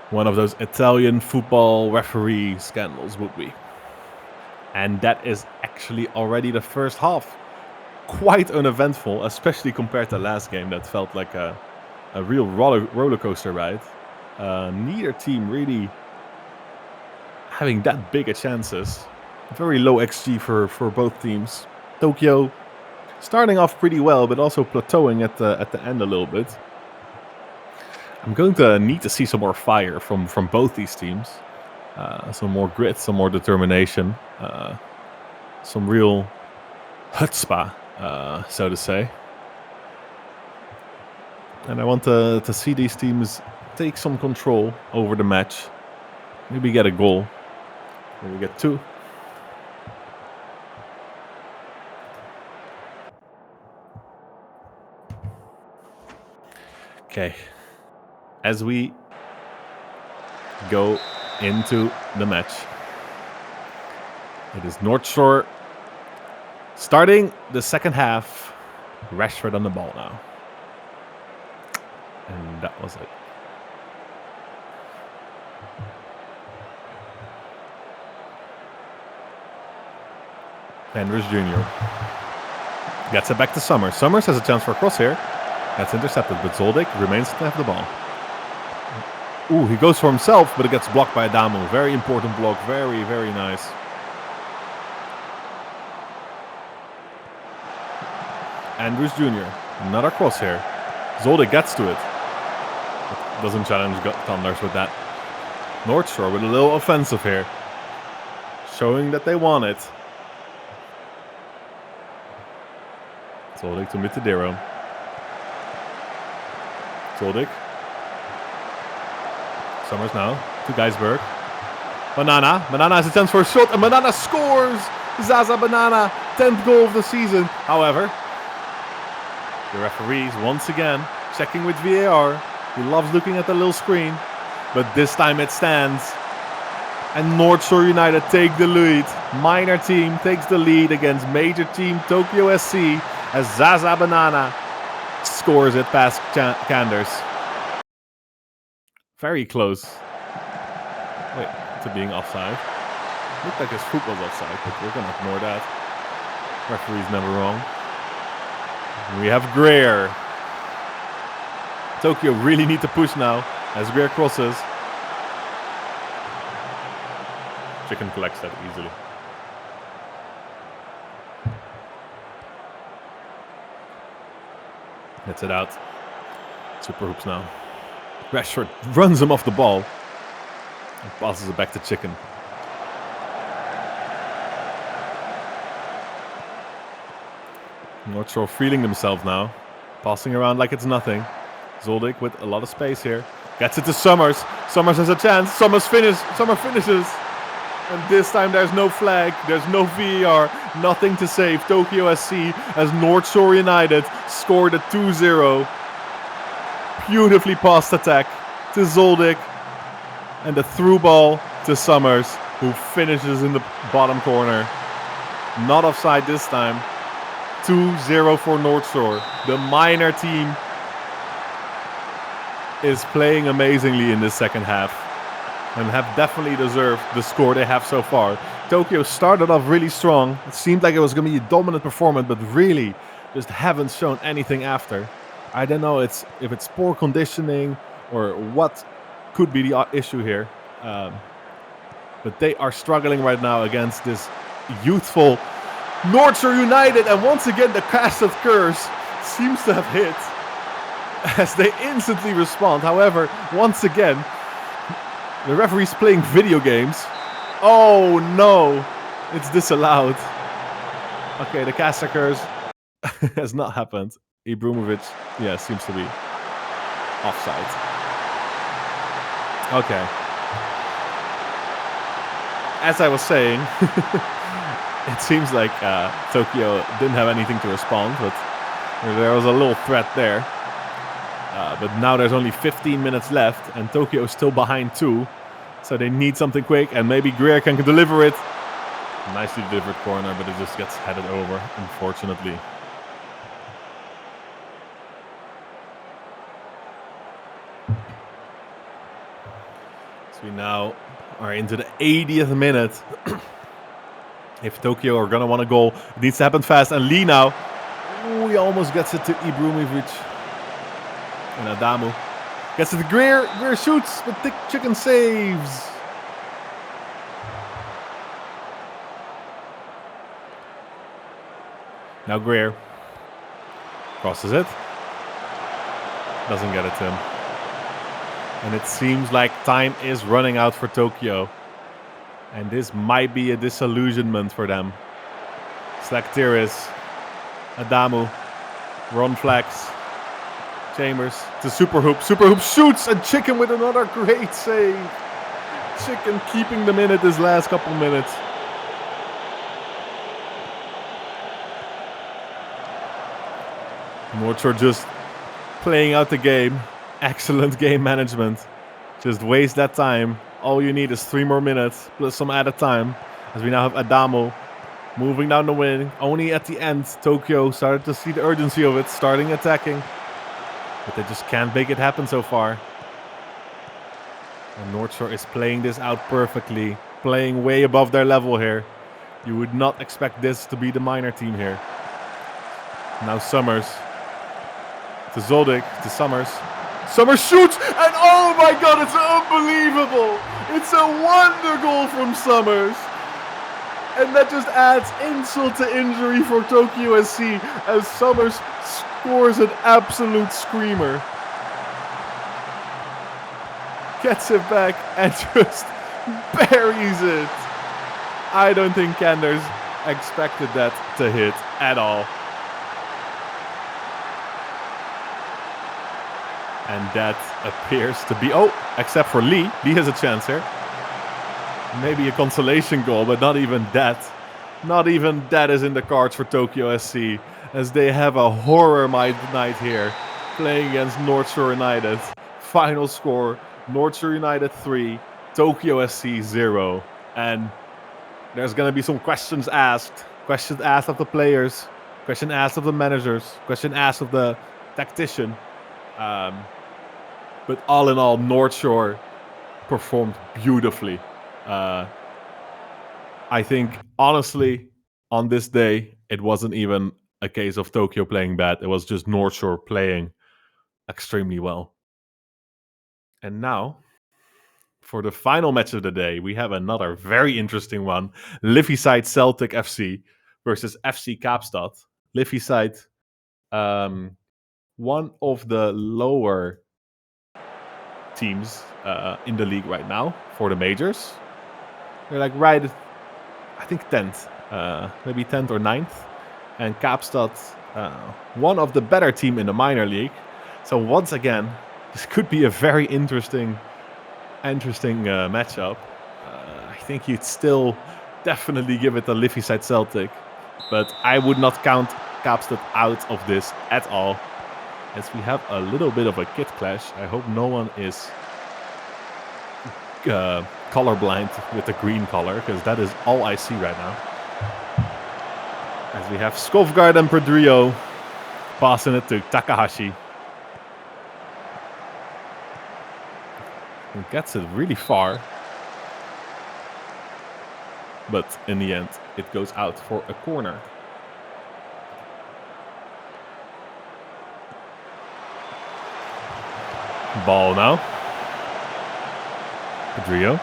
one of those Italian football referee scandals, would we? And that is actually already the first half. Quite uneventful, especially compared to last game that felt like a real roller coaster ride. Neither team really having that big a chances. Very low XG for both teams. Tokyo starting off pretty well, but also plateauing at the end a little bit. I'm going to need to see some more fire from both these teams. Some more grit, some more determination. Some real chutzpah, so to say. And I want to see these teams take some control over the match. Maybe get a goal. Maybe get two. Okay. As we go into the match, it is North Shore starting the second half. Rashford on the ball now. And that was it. Andrews Jr. gets it back to Summers. Summers has a chance for a cross here. That's intercepted, but Zoldyck remains to have the ball. Ooh, he goes for himself, but it gets blocked by Adamu. Very important block. Very, very nice. Andrews Jr. Another cross here. Zoldyck gets to it. Doesn't challenge Thunders with that. North Shore with a little offensive here. Showing that they want it. Zoldyck to Mitadero. Zoldyck. Summers now to Geisberg. Banana. Banana has a chance for a shot, and Banana scores! Zaza Banana, 10th goal of the season. However, the referees once again checking with VAR. He loves looking at the little screen, but this time it stands. And North Shore United take the lead. Minor team takes the lead against major team Tokyo SC as Zaza Banana scores it past Canders. Very close. Wait, to being offside. Looked like his foot was offside, but we're going to ignore that. Referee's never wrong. We have Greer. Tokyo really need to push now as Greer crosses. Chicken collects that easily. Gets it out. Super hoops now. Rashford runs him off the ball and passes it back to Chicken. North Shore feeling themselves now. Passing around like it's nothing. Zoldyck with a lot of space here. Gets it to Summers. Summers has a chance. Summer finishes. And this time there's no flag. There's no VAR. Nothing to save. Tokyo SC as North Shore United scored a 2-0. Beautifully passed attack to Zoldyck. And the through ball to Summers, who finishes in the bottom corner. Not offside this time. 2-0 for North Shore. The minor team is playing amazingly in this second half and have definitely deserved the score they have so far. Tokyo started off really strong. It seemed like it was going to be a dominant performance, but really just haven't shown anything after. I don't know if it's poor conditioning or what could be the issue here. But they are struggling right now against this youthful North Shore United. And once again, the casted curse seems to have hit as they instantly respond. However, once again, the referee's playing video games. Oh no, it's disallowed. Okay, the casted curse has not happened. Ibrumovic, yeah, seems to be offside. Okay. As I was saying, it seems like Tokyo didn't have anything to respond, but there was a little threat there. But now there's only 15 minutes left, and Tokyo is still behind 2. So they need something quick, and maybe Greer can deliver it. Nicely delivered corner, but it just gets headed over, unfortunately. So we now are into the 80th minute. If Tokyo are going to want a goal, it needs to happen fast. And Lee now, he almost gets it to Ibrumovic. And Adamu gets it to Greer. Greer shoots, but the chicken saves. Now Greer crosses it. Doesn't get it to him. And it seems like time is running out for Tokyo. And this might be a disillusionment for them. Slaktiris, Adamu, Ron Flex, Chambers to Superhoop. Superhoop shoots, and Chicken with another great save. Chicken keeping them in it this last couple minutes. North Shore just playing out the game. Excellent game management. Just waste that time. All you need is 3 more minutes plus some added time. As we now have Adamo moving down the wing. Only at the end, Tokyo started to see the urgency of it, starting attacking. But they just can't make it happen so far. And North Shore is playing this out perfectly. Playing way above their level here. You would not expect this to be the minor team here. Now Summers. To Zoldyk, to Summers. Summers shoots, and oh my god, it's unbelievable! It's a wonder goal from Summers. And that just adds insult to injury for Tokyo SC as Summers scores an absolute screamer. Gets it back and just buries it. I don't think Kenders expected that to hit at all. And that appears to be... Oh, except for Lee. Lee has a chance here. Maybe a consolation goal, but not even that. Not even that is in the cards for Tokyo SC. As they have a horror night here. Playing against North Shore United. Final score, North Shore United 3, Tokyo SC 0. And there's going to be some questions asked. Questions asked of the players. Question asked of the managers. Question asked of the tactician. But all in all, North Shore performed beautifully. I think, honestly, on this day, it wasn't even a case of Tokyo playing bad. It was just North Shore playing extremely well. And now, for the final match of the day, we have another very interesting one. Liffey-side Celtic FC versus FC Kaapstad. Liffey-side, one of the lower teams in the league right now for the majors. They're like right, I think 10th, maybe 10th or 9th. And Kaapstad, one of the better team in the minor league. So once again, this could be a very interesting matchup. I think you'd still definitely give it a Liffey-side Celtic. But I would not count Kaapstad out of this at all. As we have a little bit of a kit clash. I hope no one is colorblind with the green color, because that is all I see right now. As we have Skovgaard and Pedrillo passing it to Takahashi. He gets it really far. But in the end, it goes out for a corner. Ball now. Pedrillo.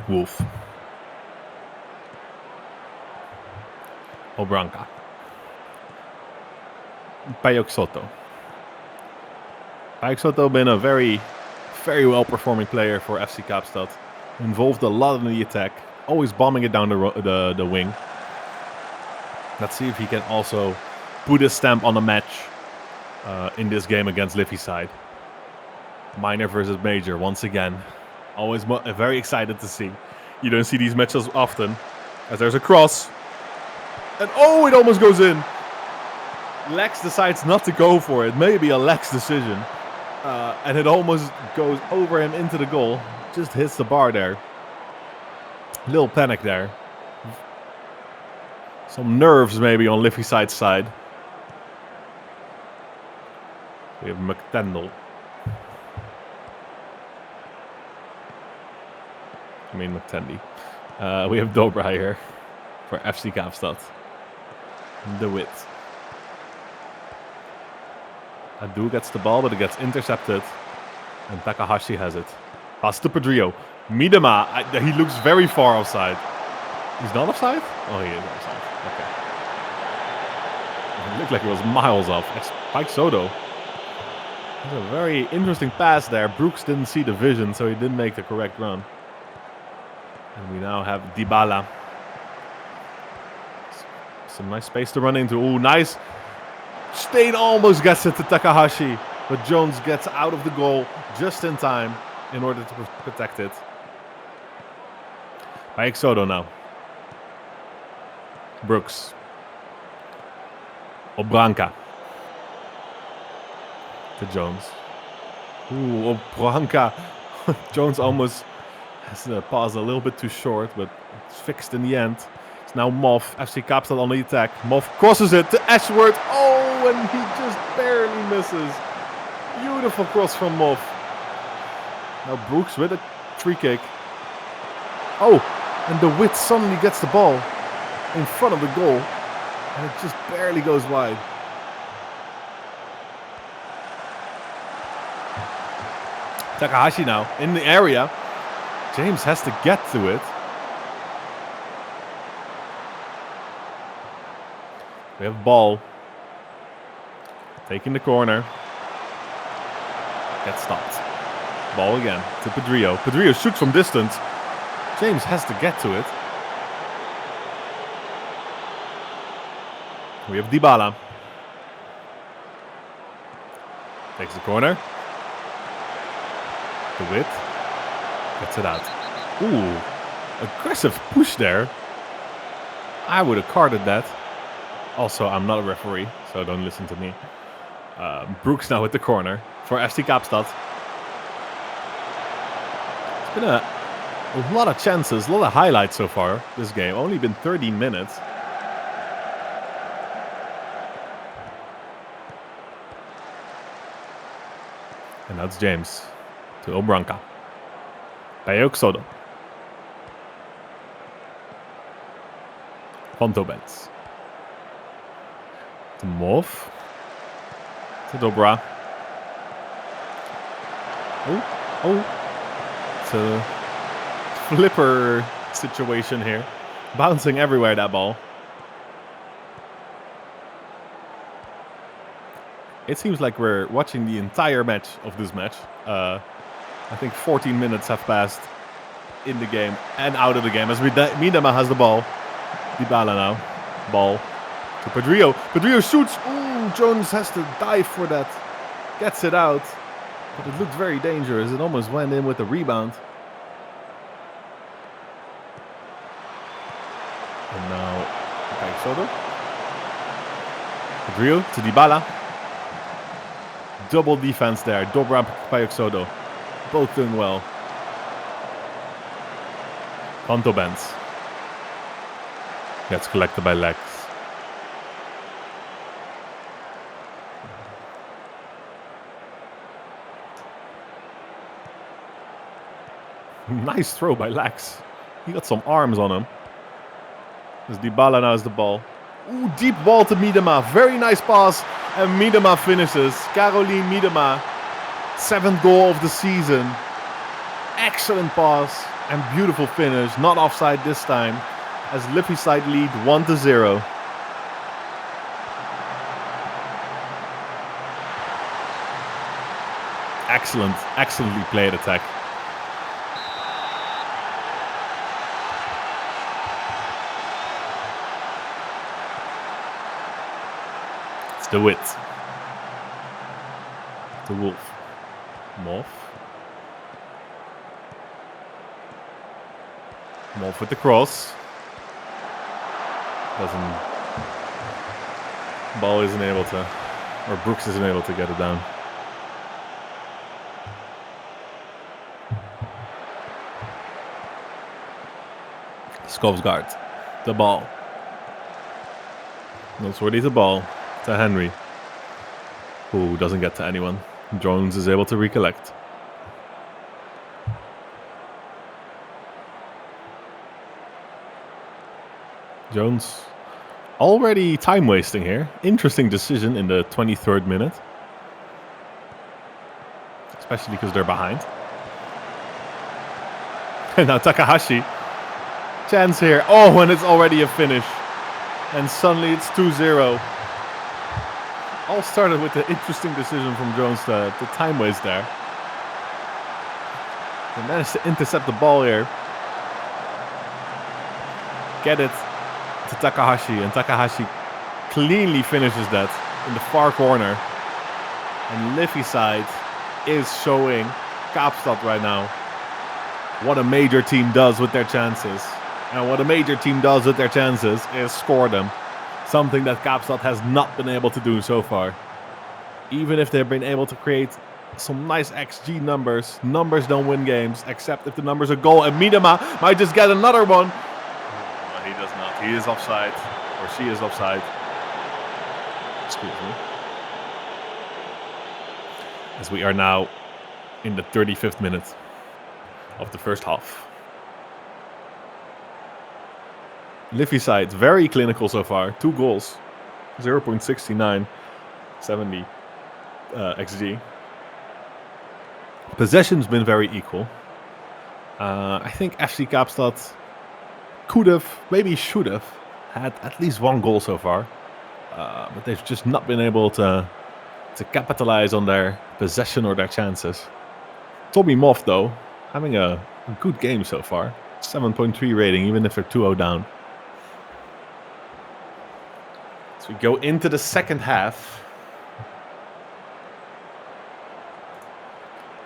Wolf. Obranka. Payok Soto. Payok Soto been a very well performing player for FC Kaapstad. Involved a lot in the attack. Always bombing it down the wing. Let's see if he can also put his stamp on the match in this game against Liffey's side. Minor versus Major once again. Always very excited to see. You don't see these matches often. As there's a cross. And oh, it almost goes in. Lex decides not to go for it. Maybe a Lex decision. And it almost goes over him into the goal. Just hits the bar there. Little panic there. Some nerves maybe on Liffey's side. We have McTendle. I mean McTendy. We have Dobra here for FC Kaapstad. De Wit. Adu gets the ball, but it gets intercepted. And Takahashi has it. Pass to Pedrillo. Miedema. He looks very far offside. He's not offside? Oh, he is offside. Okay. It looked like it was miles off. Spike Soto. That's a very interesting pass there. Brooks didn't see the vision, so he didn't make the correct run. And we now have Dybala. Some nice space to run into. Oh, nice. Stain almost gets it to Takahashi. But Jones gets out of the goal just in time in order to protect it. Payok Soto now. Brooks. Obranka. To Jones. Ooh, Obranka. Jones almost has the pass a little bit too short, but it's fixed in the end. It's now Moff. FC Kaapstad on the attack. Moff crosses it to Ashworth. Oh, and he just barely misses. Beautiful cross from Moff. Now Brooks with a free kick. Oh, and De Wit suddenly gets the ball in front of the goal. And it just barely goes wide. Takahashi now in the area. James has to get to it. We have ball. Taking the corner. Gets stopped. Ball again to Pedrillo. Pedrillo shoots from distance. James has to get to it. We have Dybala. Takes the corner. De Wit. Gets it out. Ooh. Aggressive push there. I would have carded that. Also, I'm not a referee, so don't listen to me. Brooks now at the corner for FC Kaapstad. It's been a lot of chances, a lot of highlights so far this game. Only been 13 minutes. And that's James to Obranka. Payok Soto. Fontobens. To Moff. To Dobra. Oh. It's a flipper situation here. Bouncing everywhere, that ball. It seems like we're watching the entire match of this match. I think 14 minutes have passed in the game and out of the game. As Miedema has the ball. Dybala now. Ball to Pedrillo. Pedrillo shoots. Ooh, Jones has to dive for that. Gets it out. But it looked very dangerous. It almost went in with the rebound. And now Soto. Drill to Dybala. Double defense there. Dobra Soto. Both doing well. Kanto bends. Gets collected by Lex. Nice throw by Lex. He got some arms on him. As Dybala now has the ball. Ooh, deep ball to Miedema. Very nice pass. And Miedema finishes. Caroline Miedema. 7th goal of the season. Excellent pass. And beautiful finish. Not offside this time. As Liffey-side lead 1-0. Excellently played attack. It's the Wit. The Wolf. Morph with the cross. Ball isn't able to, or Brooks isn't able to get it down. Skovsgaard, the ball. Noseworthy the ball to Henry, who doesn't get to anyone. Jones is able to recollect. Jones already time wasting here. Interesting decision in the 23rd minute. Especially because they're behind. And now Takahashi. Chance here. Oh, and it's already a finish. And suddenly it's 2-0. All started with the interesting decision from Jones to time waste there. He managed to intercept the ball here. Get it to Takahashi, and Takahashi cleanly finishes that in the far corner. And Liffey-side is showing Kaapstad right now what a major team does with their chances. And what a major team does with their chances is score them. Something that Kaapstad has not been able to do so far. Even if they've been able to create some nice XG numbers, numbers don't win games, except if the numbers are goal. And Miedema might just get another one. He does not. He is offside. Or she is offside. Excuse me. As we are now in the 35th minute of the first half. Liffey-side, very clinical so far. 2 goals. 0.69. 70 XG. Possession's been very equal. I think FC Kaapstad could have, maybe should have, had at least 1 goal so far. But they've just not been able to capitalize on their possession or their chances. Tommy Moff, though, having a good game so far. 7.3 rating, even if they're 2-0 down. So we go into the second half.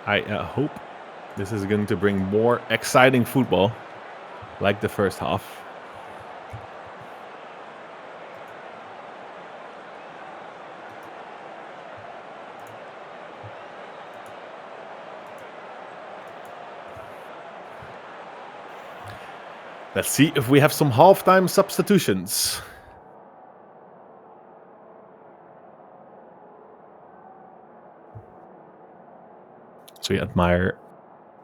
I hope this is going to bring more exciting football, like the first half. Let's see if we have some halftime substitutions. So we admire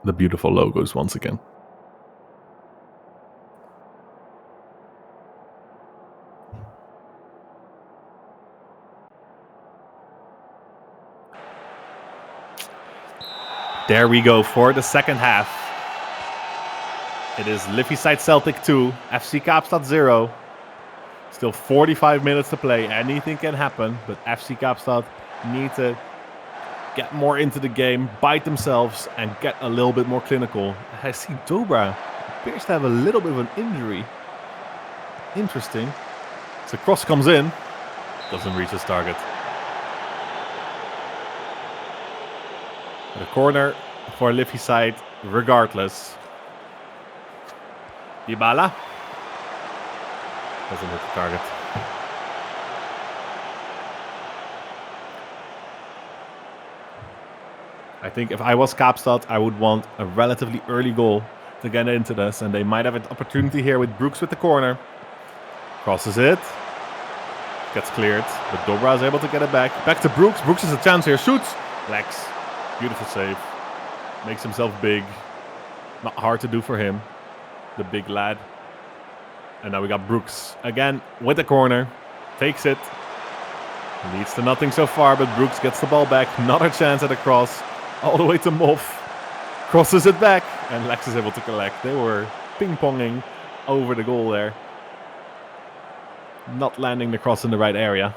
the beautiful logos once again. There we go for the second half. It is Liffey-side Celtic 2, FC Kaapstad 0. Still 45 minutes to play. Anything can happen, but FC Kaapstad need to get more into the game, bite themselves, and get a little bit more clinical. I see Dobra appears to have a little bit of an injury. Interesting. So cross comes in. Doesn't reach his target. The corner for Liffey-side regardless. Dybala. Doesn't hit the target. I think if I was Kaapstad, I would want a relatively early goal to get into this, and they might have an opportunity here with Brooks with the corner. Crosses it. Gets cleared, but Dobra is able to get it back. Back to Brooks. Brooks has a chance here. Shoots. Lex. Beautiful save. Makes himself big. Not hard to do for him. The big lad. And now we got Brooks again with the corner. Takes it. Leads to nothing so far, but Brooks gets the ball back. Another chance at a cross. All the way to Moff. Crosses it back. And Lex is able to collect. They were ping-ponging over the goal there. Not landing the cross in the right area.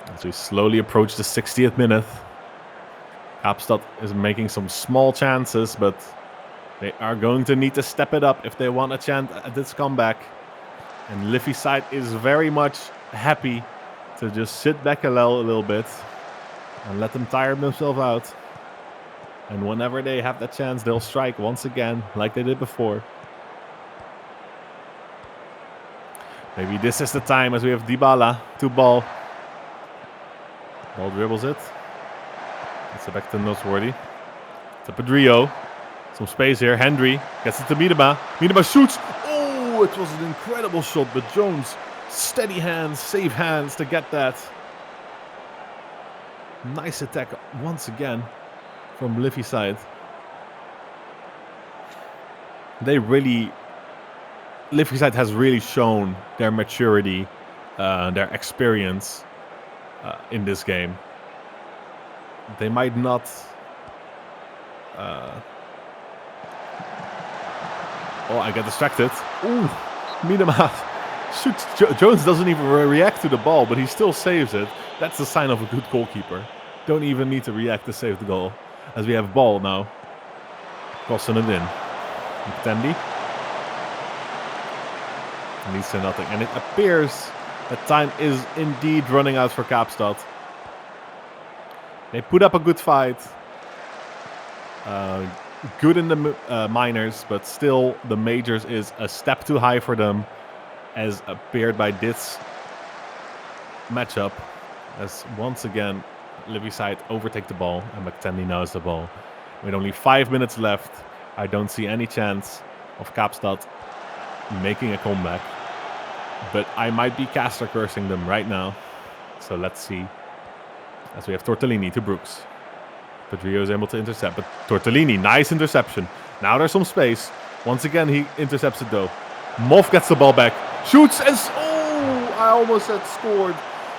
As we slowly approach the 60th minute. Kaapstad is making some small chances, but they are going to need to step it up if they want a chance at this comeback. And Liffey's side is very much happy to just sit back a little bit and let them tire themselves out. And whenever they have that chance, they'll strike once again like they did before. Maybe this is the time as we have Dybala to ball. Ball dribbles it. It's back to Noseworthy. To Pedrillo. Some space here. Hendry gets it to Miedema. Miedema shoots. Oh, it was an incredible shot, but Jones, steady hands, safe hands to get that. Nice attack once again from Liffey's side. Liffey's side has really shown their maturity, their experience in this game. They might not oh, I get distracted. Ooh, Miedema shoots. Jones doesn't even react to the ball, but he still saves it. That's the sign of a good goalkeeper. Don't even need to react to save the goal. As we have ball now. Crossing it in. McTendy. Leads to nothing. And it appears that time is indeed running out for Kaapstad. They put up a good fight. Good in the minors, but still the majors is a step too high for them, as appeared by this matchup. As once again, Liffey's side overtake the ball, and McTendy now has the ball. With only 5 minutes left, I don't see any chance of Kaapstad making a comeback. But I might be caster cursing them right now. So let's see. As we have Tortellini to Brooks. Pedrillo is able to intercept, but Tortellini, nice interception. Now there's some space. Once again, he intercepts it though. Moff gets the ball back. Shoots and... Oh, I almost said scored.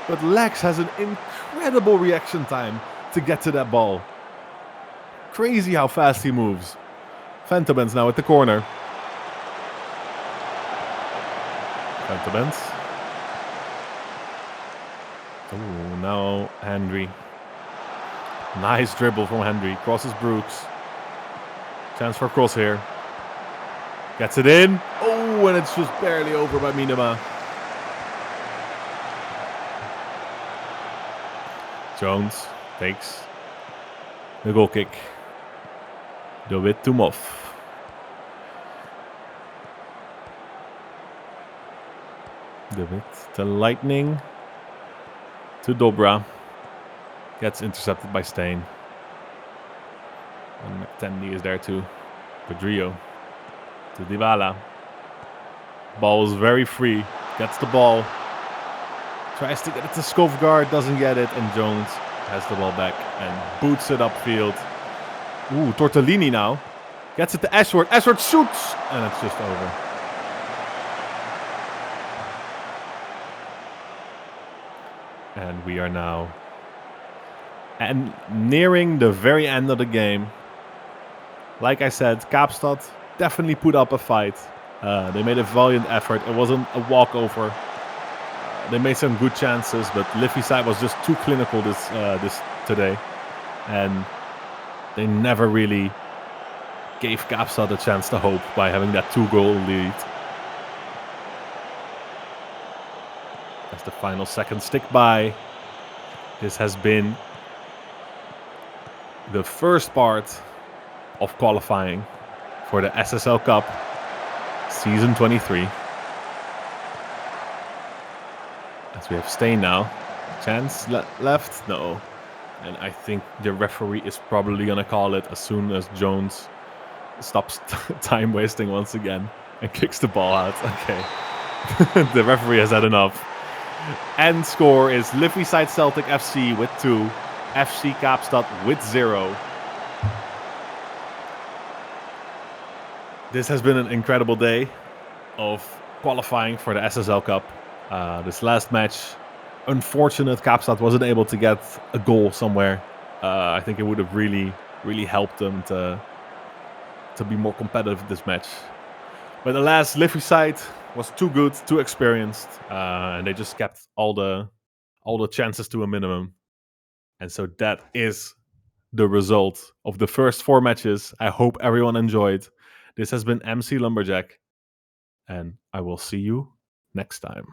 But Lex has an incredible reaction time to get to that ball. Crazy how fast he moves. Phantomens now at the corner. Phantomens. Oh, now Hendry. Nice dribble from Hendry. Crosses Brooks. Chance for cross here. Gets it in. Oh, and it's just barely over by Miedema. Jones takes the goal kick. De Wit to Moff. De Wit to Lightning. To Dobra. Gets intercepted by Stain. And McTendy is there too. Pedrillo. To Dybala. Ball is very free. Gets the ball. Tries to get it to Skovgaard. Doesn't get it. And Jones has the ball back. And boots it upfield. Ooh, Tortellini now. Gets it to Ashworth. Ashworth shoots. And it's just over. And we are now nearing the very end of the game. Like I said, Kaapstad definitely put up a fight. They made a valiant effort. It wasn't a walkover. They made some good chances, but Liffey's side was just too clinical this today. And they never really gave Kaapstad a chance to hope by having that 2-goal lead. As the final seconds tick by, this has been the first part of qualifying for the SSL Cup Season 23. As we have Stain now. Chance left? No. And I think the referee is probably going to call it as soon as Jones stops time wasting once again and kicks the ball out. Okay. The referee has had enough. End score is Liffey-side Celtic FC with 2, FC Kaapstad with 0. This has been an incredible day of qualifying for the SSL Cup. This last match, unfortunate Kaapstad wasn't able to get a goal somewhere. I think it would have really helped them to be more competitive in this match. But alas, Liffey-side was too good, too experienced, and they just kept all the chances to a minimum. And so that is the result of the first 4 matches. I hope everyone enjoyed. This has been MC Lumberjack, and I will see you next time.